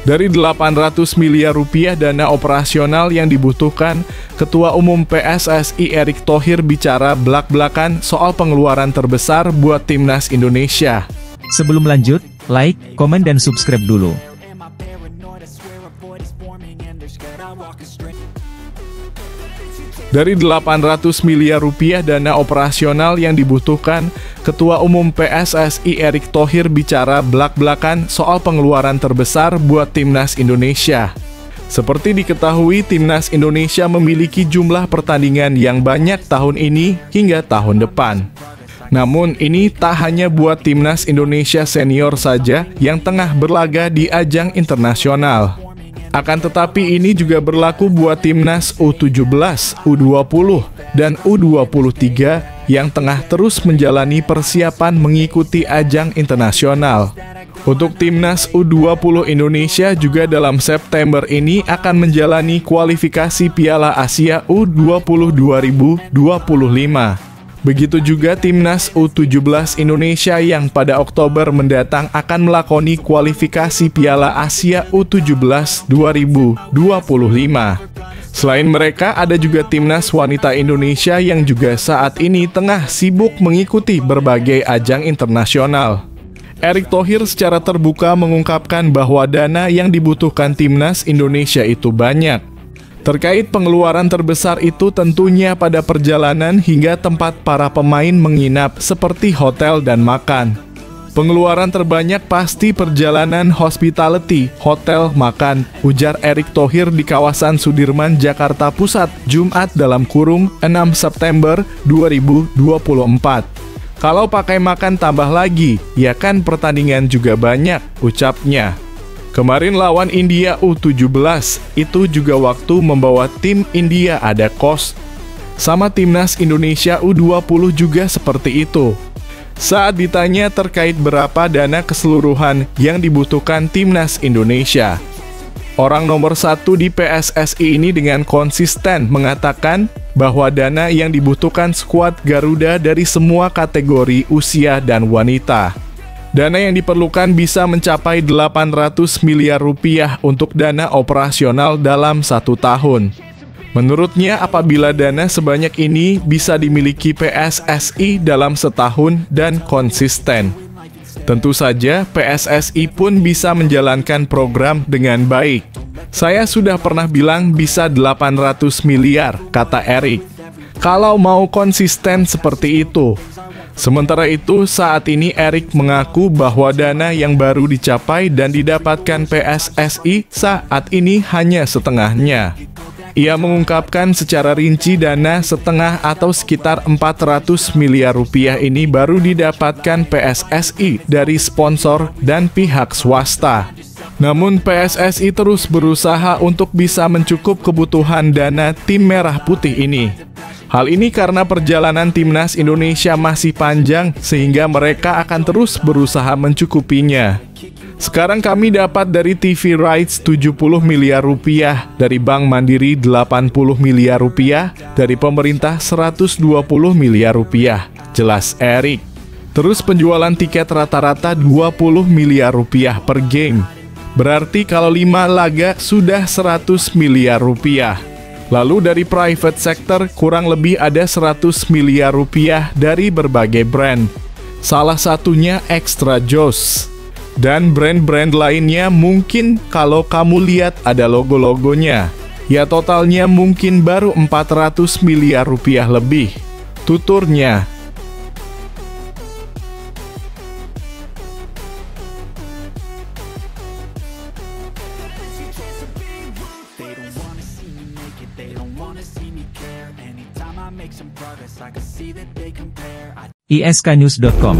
Dari 800 miliar rupiah dana operasional yang dibutuhkan, Ketua Umum PSSI Erick Thohir bicara belak-belakan soal pengeluaran terbesar buat Timnas Indonesia. Sebelum lanjut, like, komen dan subscribe dulu. Dari 800 miliar rupiah dana operasional yang dibutuhkan, Ketua Umum PSSI Erick Thohir bicara belak-belakan soal pengeluaran terbesar buat Timnas Indonesia. Seperti diketahui, Timnas Indonesia memiliki jumlah pertandingan yang banyak tahun ini hingga tahun depan. Namun ini tak hanya buat Timnas Indonesia senior saja yang tengah berlaga di ajang internasional. Akan tetapi ini juga berlaku buat Timnas U17, U20, dan U23 yang tengah terus menjalani persiapan mengikuti ajang internasional. Untuk Timnas U20 Indonesia juga dalam September ini akan menjalani kualifikasi Piala Asia U20 2025. Begitu juga Timnas U17 Indonesia yang pada Oktober mendatang akan melakoni kualifikasi Piala Asia U17 2025. Selain mereka, ada juga Timnas Wanita Indonesia yang juga saat ini tengah sibuk mengikuti berbagai ajang internasional. Erick Thohir secara terbuka mengungkapkan bahwa dana yang dibutuhkan Timnas Indonesia itu banyak. Terkait pengeluaran terbesar itu tentunya pada perjalanan hingga tempat para pemain menginap seperti hotel dan makan. Pengeluaran terbanyak pasti perjalanan hospitality, hotel, makan, ujar Erick Thohir di kawasan Sudirman, Jakarta Pusat, Jumat (6 September 2024). Kalau pakai makan tambah lagi, ya kan pertandingan juga banyak, ucapnya. Kemarin lawan India U17, itu juga waktu membawa tim India ada kos. Sama Timnas Indonesia U20 juga seperti itu. Saat ditanya terkait berapa dana keseluruhan yang dibutuhkan Timnas Indonesia, orang nomor 1 di PSSI ini dengan konsisten mengatakan bahwa dana yang dibutuhkan skuad Garuda dari semua kategori usia dan wanita. Dana yang diperlukan bisa mencapai 800 miliar rupiah untuk dana operasional dalam 1 tahun. Menurutnya, apabila dana sebanyak ini bisa dimiliki PSSI dalam setahun dan konsisten, tentu saja PSSI pun bisa menjalankan program dengan baik. Saya sudah pernah bilang bisa 800 miliar, kata Erick. Kalau mau konsisten seperti itu. Sementara itu, saat ini Erick mengaku bahwa dana yang baru dicapai dan didapatkan PSSI saat ini hanya setengahnya. Ia mengungkapkan secara rinci dana setengah atau sekitar 400 miliar rupiah ini baru didapatkan PSSI dari sponsor dan pihak swasta. Namun PSSI terus berusaha untuk bisa mencukup kebutuhan dana tim merah putih ini. Hal ini karena perjalanan Timnas Indonesia masih panjang sehingga mereka akan terus berusaha mencukupinya. Sekarang kami dapat dari TV Rights 70 miliar rupiah, dari Bank Mandiri 80 miliar rupiah, dari pemerintah 120 miliar rupiah, jelas Erick. Terus penjualan tiket rata-rata 20 miliar rupiah per game. Berarti kalau 5 laga sudah 100 miliar rupiah. Lalu dari private sector kurang lebih ada 100 miliar rupiah dari berbagai brand. Salah satunya Extra Joss. Dan brand-brand lainnya mungkin kalau kamu lihat ada logo-logonya. Ya totalnya mungkin baru 400 miliar rupiah lebih. Tuturnya. isknews.com